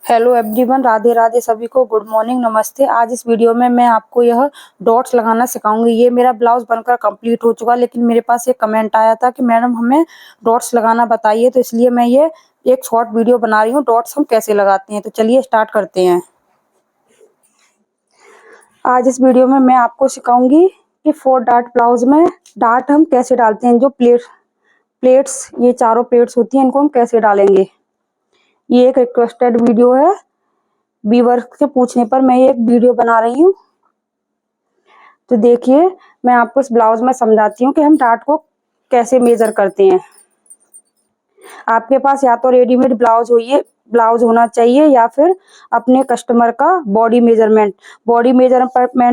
Hello everyone, Radhe Radhe सभी को। Good morning, नमस्ते। आज इस वीडियो में मैं आपको यह डॉट्स लगाना सिखाऊंगी। ये मेरा ब्लाउज बनकर कंप्लीट हो चुका, लेकिन मेरे पास एक कमेंट आया था कि मैडम हमें डॉट्स लगाना बताइए, तो इसलिए मैं ये एक शॉर्ट वीडियो बना रही हूँ। डॉट्स हम कैसे लगाते हैं, तो चलिए स्टार्ट करते हैं। आज इस वीडियो में मैं आपको सिखाऊंगी कि 4 डार्ट ब्लाउज में डार्ट हम कैसे डालते हैं। जो प्लेट्स ये चारों प्लेट्स होती हैं, इनको हम कैसे डालेंगे। ये एक रिक्वेस्टेड वीडियो है, व्यूअर से पूछने पर मैं ये एक वीडियो बना रही हूँ। तो देखिए, मैं आपको इस ब्लाउज में समझाती हूँ कि हम डार्ट को कैसे मेजर करते हैं। आपके पास या तो रेडीमेड ब्लाउज होना चाहिए, या फिर अपने कस्टमर का बॉडी मेजरमेंट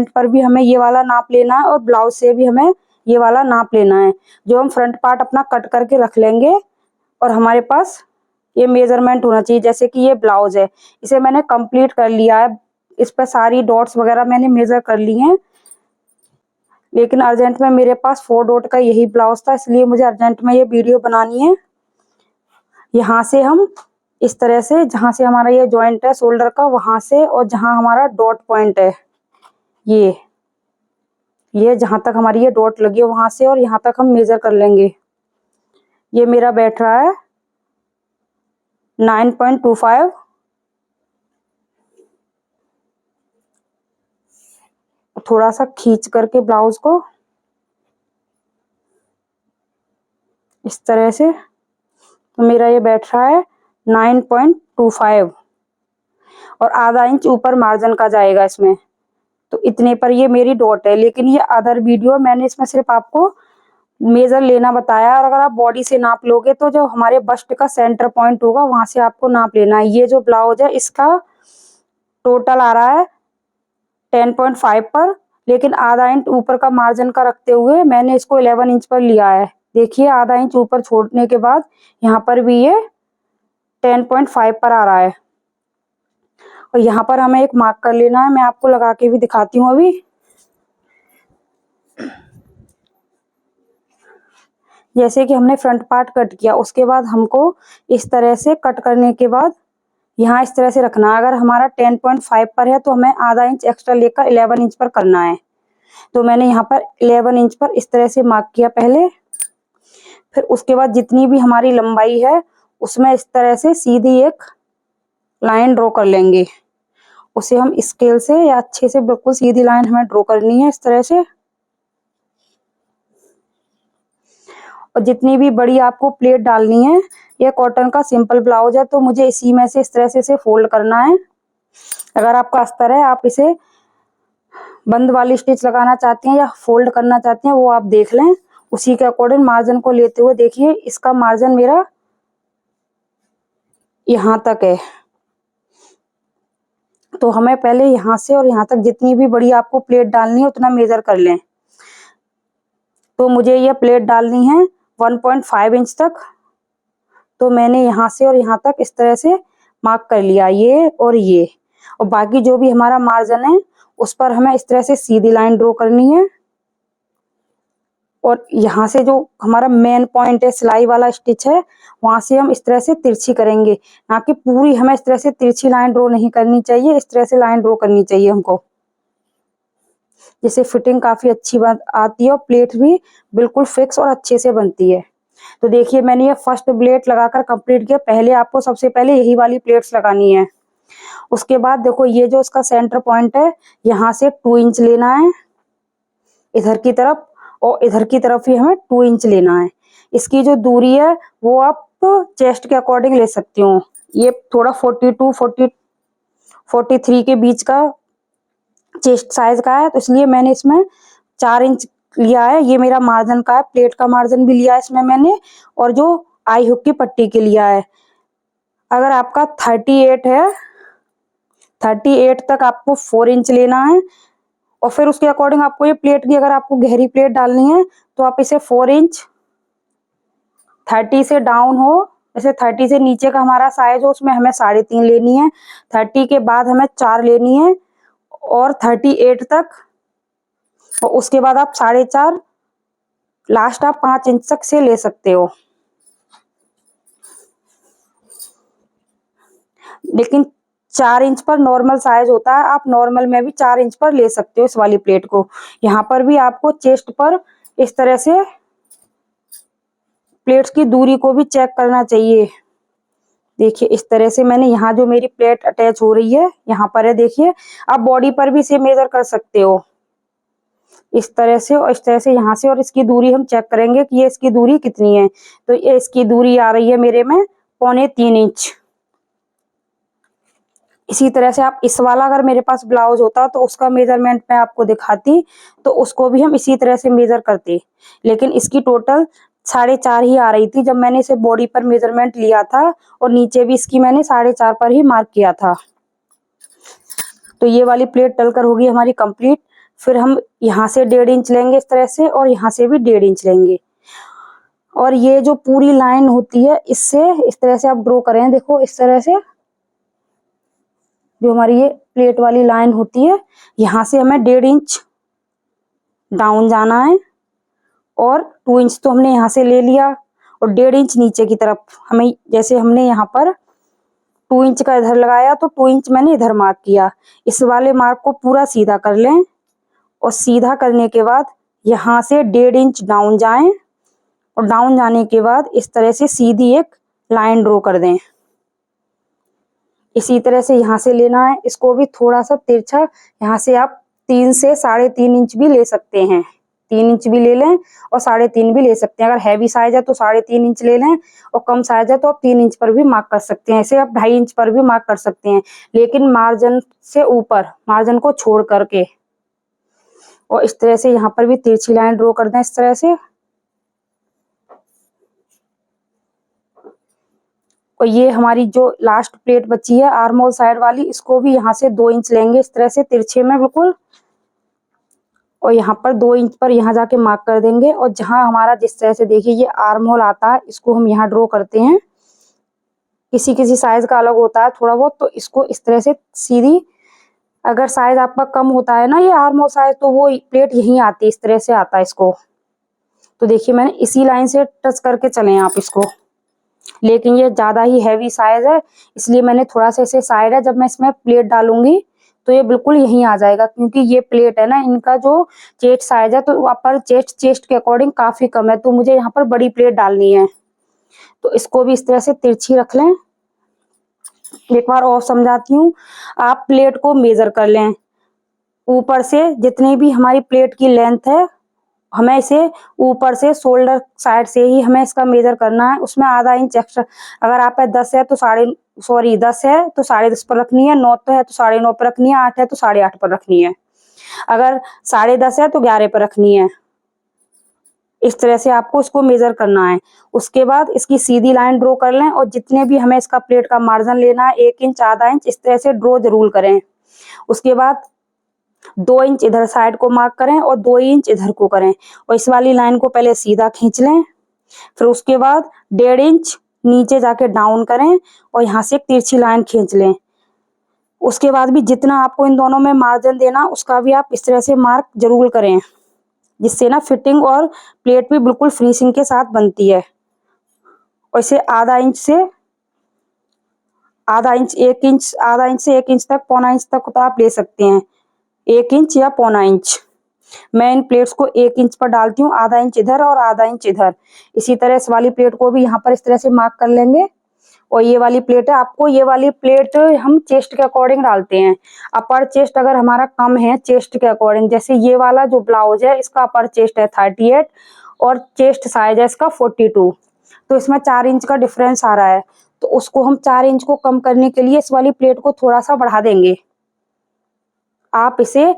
पर भी हमें ये वाला नाप लेना है, और ब्लाउज से भी हमें ये वाला नाप लेना है। जो हम फ्रंट पार्ट अपना कट करके रख लेंगे, और हमारे पास ये मेजरमेंट होना चाहिए। जैसे कि ये ब्लाउज है, इसे मैंने कंप्लीट कर लिया है। इस पर सारी डॉट्स वगैरह मैंने मेजर कर ली हैं, लेकिन अर्जेंट में मेरे पास 4 डॉट का यही ब्लाउज था, इसलिए मुझे अर्जेंट में ये वीडियो बनानी है। यहाँ से हम इस तरह से, जहाँ से हमारा ये जॉइंट है शोल्डर का, वहां से, और जहाँ हमारा डॉट पॉइंट है, ये जहां तक हमारी ये डॉट लगी है वहां से और यहाँ तक हम मेजर कर लेंगे। ये मेरा बैठ रहा है 9.25। थोड़ा सा खींच करके ब्लाउज को इस तरह से, तो मेरा ये बैठ रहा है 9.25, और आधा इंच ऊपर मार्जिन का जाएगा इसमें। तो इतने पर ये मेरी डॉट है। लेकिन ये अदर वीडियो मैंने इसमें सिर्फ आपको मेजर लेना बताया, और अगर आप बॉडी से नाप लोगे तो जो हमारे बस्ट का सेंटर पॉइंट होगा वहां से आपको नाप लेना है। ये जो ब्लाउज है इसका टोटल आ रहा है 10.5 पर, लेकिन आधा इंच ऊपर का मार्जिन का रखते हुए मैंने इसको 11 इंच पर लिया है। देखिए, आधा इंच ऊपर छोड़ने के बाद यहाँ पर भी ये 10.5 पर आ रहा है, और यहाँ पर हमें एक मार्क कर लेना है। मैं आपको लगा के भी दिखाती हूँ अभी। जैसे कि हमने फ्रंट पार्ट कट किया, उसके बाद हमको इस तरह से कट करने के बाद यहाँ इस तरह से रखना है। अगर हमारा 10.5 पर है तो हमें आधा इंच एक्स्ट्रा लेकर 11 इंच पर करना है। तो मैंने यहाँ पर 11 इंच पर इस तरह से मार्क किया पहले। फिर उसके बाद जितनी भी हमारी लंबाई है उसमें इस तरह से सीधी एक लाइन ड्रॉ कर लेंगे। उसे हम स्केल से, या अच्छे से बिल्कुल सीधी लाइन हमें ड्रॉ करनी है इस तरह से। और जितनी भी बड़ी आपको प्लेट डालनी है, ये कॉटन का सिंपल ब्लाउज है, तो मुझे इसी में से इस तरह से इसे फोल्ड करना है। अगर आपका अस्तर है, आप इसे बंद वाली स्टिच लगाना चाहते हैं या फोल्ड करना चाहते हैं, वो आप देख लें। उसी के अकॉर्डिंग मार्जिन को लेते हुए देखिए, इसका मार्जिन मेरा यहाँ तक है। तो हमें पहले यहाँ से और यहाँ तक जितनी भी बड़ी आपको प्लेट डालनी है उतना मेजर कर लें। तो मुझे ये प्लेट डालनी है 1.5 इंच तक। तो मैंने यहाँ से और यहाँ तक इस तरह से मार्क कर लिया, ये और ये। और बाकी जो भी हमारा मार्जिन है उस पर हमें इस तरह से सीधी लाइन ड्रॉ करनी है। और यहाँ से जो हमारा मेन पॉइंट है, सिलाई वाला स्टिच है, वहां से हम इस तरह से तिरछी करेंगे। ना कि पूरी हमें इस तरह से तिरछी लाइन ड्रॉ नहीं करनी चाहिए, इस तरह से लाइन ड्रॉ करनी चाहिए हमको, जिससे फिटिंग काफी अच्छी आती है और प्लेट भी बिल्कुल फिक्स और अच्छे से बनती है। तो देखिए, मैंने ये फर्स्ट प्लेट लगाकर कंप्लीट किया। पहले आपको सबसे पहले यही वाली प्लेट्स लगानी है। उसके बाद देखो, ये जो इसका सेंटर पॉइंट है, यहाँ से 2 इंच लेना है इधर की तरफ, और इधर की तरफ ही हमें 2 इंच लेना है। इसकी जो दूरी है वो आप चेस्ट के अकॉर्डिंग ले सकती हो। ये थोड़ा 43 के बीच का चेस्ट साइज का है, तो इसलिए मैंने इसमें 4 इंच लिया है। ये मेरा मार्जिन का है, प्लेट का मार्जिन भी लिया है इसमें मैंने, और जो आई हुक की पट्टी के लिया है। अगर आपका 38 है, 38 तक आपको 4 इंच लेना है। और फिर उसके अकॉर्डिंग आपको ये प्लेट की, अगर आपको गहरी प्लेट डालनी है तो आप इसे 4 इंच, 30 से डाउन हो, जैसे 30 से नीचे का हमारा साइज हो उसमें हमें 3.5 लेनी है। 30 के बाद हमें 4 लेनी है, और 38 तक, और उसके बाद आप 4.5, लास्ट आप 5 इंच तक से ले सकते हो। लेकिन 4 इंच पर नॉर्मल साइज होता है, आप नॉर्मल में भी 4 इंच पर ले सकते हो इस वाली प्लेट को। यहाँ पर भी आपको चेस्ट पर इस तरह से प्लेट्स की दूरी को भी चेक करना चाहिए। देखिए इस तरह से मैंने यहाँ जो मेरी प्लेट अटैच हो रही है यहाँ पर है, देखिए आप बॉडी पर भी इसे मेजर कर सकते हो इस तरह से और इस तरह से यहाँ से, और इसकी दूरी हम चेक करेंगे कि ये इसकी दूरी कितनी है। तो ये इसकी दूरी आ रही है मेरे में 3.25 इंच। इसी तरह से आप इस वाला अगर मेरे पास ब्लाउज होता तो उसका मेजरमेंट मैं आपको दिखाती, तो उसको भी हम इसी तरह से मेजर करते, लेकिन इसकी टोटल 4.5 ही आ रही थी जब मैंने इसे बॉडी पर मेजरमेंट लिया था, और नीचे भी इसकी मैंने 4.5 पर ही मार्क किया था। तो ये वाली प्लेट डलकर होगी हमारी कंप्लीट। फिर हम यहाँ से 1.5 इंच लेंगे इस तरह से, और यहाँ से भी 1.5 इंच लेंगे, और ये जो पूरी लाइन होती है इससे इस तरह से आप ड्रॉ करें। देखो इस तरह से जो हमारी ये प्लेट वाली लाइन होती है, यहाँ से हमें 1.5 इंच डाउन जाना है, और 2 इंच तो हमने यहाँ से ले लिया, और 1.5 इंच नीचे की तरफ हमें, जैसे हमने यहाँ पर 2 इंच का इधर लगाया तो 2 इंच मैंने इधर मार्क किया। इस वाले मार्क को पूरा सीधा कर लें, और सीधा करने के बाद यहाँ से 1.5 इंच डाउन जाएं, और डाउन जाने के बाद इस तरह से सीधी एक लाइन ड्रॉ कर दें। इसी तरह से यहाँ से लेना है, इसको भी थोड़ा सा तिरछा, यहाँ से आप 3 से 3.5 इंच भी ले सकते हैं, 3 इंच भी ले लें और 3.5 भी ले सकते हैं। अगर हैवी साइज है तो 3.5 इंच ले लें, और कम साइज है तो आप 3 इंच पर भी मार्क कर सकते हैं। ऐसे आप 2.5 इंच पर भी मार्क कर सकते हैं, लेकिन मार्जिन से ऊपर, मार्जिन को छोड़ करके। और इस तरह से यहाँ पर भी तिरछी लाइन ड्रॉ कर दें इस तरह से। और ये हमारी जो लास्ट प्लेट बची है आर्म होल साइड वाली, इसको भी यहाँ से 2 इंच लेंगे इस तरह से तिरछे में बिल्कुल, और यहाँ पर 2 इंच पर यहाँ जाके मार्क कर देंगे। और जहाँ हमारा जिस तरह से देखिए ये आर्म होल आता है, इसको हम यहाँ ड्रॉ करते हैं। किसी किसी साइज का अलग होता है थोड़ा बहुत, तो इसको इस तरह से सीधी, अगर साइज आपका कम होता है ना ये आर्म होल साइज, तो वो प्लेट यहीं आती है, इस तरह से आता है इसको। तो देखिए मैंने इसी लाइन से टच करके चले आप इसको, लेकिन ये ज्यादा ही हैवी साइज है, इसलिए मैंने थोड़ा सा इसे साइड है, जब मैं इसमें प्लेट डालूंगी तो ये बिल्कुल यहीं आ जाएगा, क्योंकि ये प्लेट है ना, इनका जो चेस्ट साइज है तो अपर चेस्ट के अकॉर्डिंग काफी कम है, तो मुझे यहाँ पर बड़ी प्लेट डालनी है। तो इसको भी इस तरह से तिरछी रख लें। एक बार और समझाती हूँ, आप प्लेट को मेजर कर लें, ऊपर से जितनी भी हमारी प्लेट की लेंथ है, हमें इसे ऊपर से शोल्डर साइड से ही हमें इसका मेजर करना है, उसमें आधा इंच एक्स्ट्रा। अगर आप 10 है तो 10 है तो 10.5 पर रखनी है, 9 तो है तो 9.5 पर रखनी है, 8 है तो 8.5 पर रखनी है, अगर 10.5 है तो 11 पर रखनी है। इस तरह से आपको इसको मेजर करना है। उसके बाद इसकी सीधी लाइन ड्रॉ कर लें, और जितने भी हमें इसका प्लेट का मार्जिन लेना है 1 इंच, आधा इंच, इस तरह से ड्रॉ जरूर करें। उसके बाद 2 इंच इधर साइड को मार्क करें और 2 इंच इधर को करें, और इस वाली लाइन को पहले सीधा खींच लें। फिर उसके बाद 1.5 इंच नीचे जाके डाउन करें, और यहाँ से एक तिरछी लाइन खींच लें। उसके बाद भी जितना आपको इन दोनों में मार्जिन देना, उसका भी आप इस तरह से मार्क जरूर करें, जिससे ना फिटिंग और प्लेट भी बिल्कुल फिनिशिंग के साथ बनती है। और इसे आधा इंच से 1 इंच, आधा इंच से 1 इंच तक, पौना इंच तक तो आप ले सकते हैं, 1 इंच या पौना इंच। मैं इन प्लेट्स को 1 इंच पर डालती हूँ, आधा इंच इधर और आधा इंच इधर। इसी तरह इस वाली प्लेट को भी यहाँ पर इस तरह से मार्क कर लेंगे। और ये वाली प्लेट है, आपको ये वाली प्लेट हम चेस्ट के अकॉर्डिंग डालते हैं। अपर चेस्ट अगर हमारा कम है चेस्ट के अकॉर्डिंग, जैसे ये वाला जो ब्लाउज है इसका अपर चेस्ट है 38 और चेस्ट साइज है इसका 42, तो इसमें 4 इंच का डिफरेंस आ रहा है, तो उसको हम 4 इंच को कम करने के लिए इस वाली प्लेट को थोड़ा सा बढ़ा देंगे। आप इसे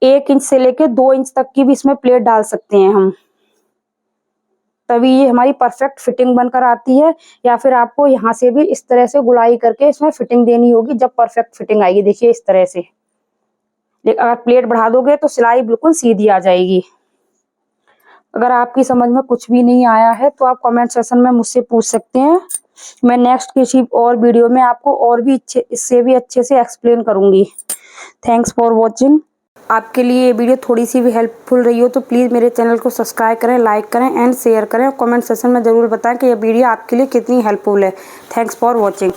1 इंच से लेके 2 इंच तक की भी इसमें प्लेट डाल सकते हैं हम, तभी ये हमारी परफेक्ट फिटिंग बनकर आती है। या फिर आपको यहाँ से भी इस तरह से गुलाई करके इसमें फिटिंग देनी होगी, जब परफेक्ट फिटिंग आएगी। देखिए इस तरह से, लेकिन अगर प्लेट बढ़ा दोगे तो सिलाई बिल्कुल सीधी आ जाएगी। अगर आपकी समझ में कुछ भी नहीं आया है तो आप कमेंट सेक्शन में मुझसे पूछ सकते हैं, मैं नेक्स्ट किसी और वीडियो में आपको और भी इससे भी अच्छे से एक्सप्लेन करूंगी। Thanks for watching. आपके लिए ये वीडियो थोड़ी सी भी हेल्पफुल रही हो तो प्लीज़ मेरे चैनल को सब्सक्राइब करें, लाइक करें एंड शेयर करें। कमेंट सेक्शन में ज़रूर बताएं कि ये वीडियो आपके लिए कितनी हेल्पफुल है। Thanks for watching.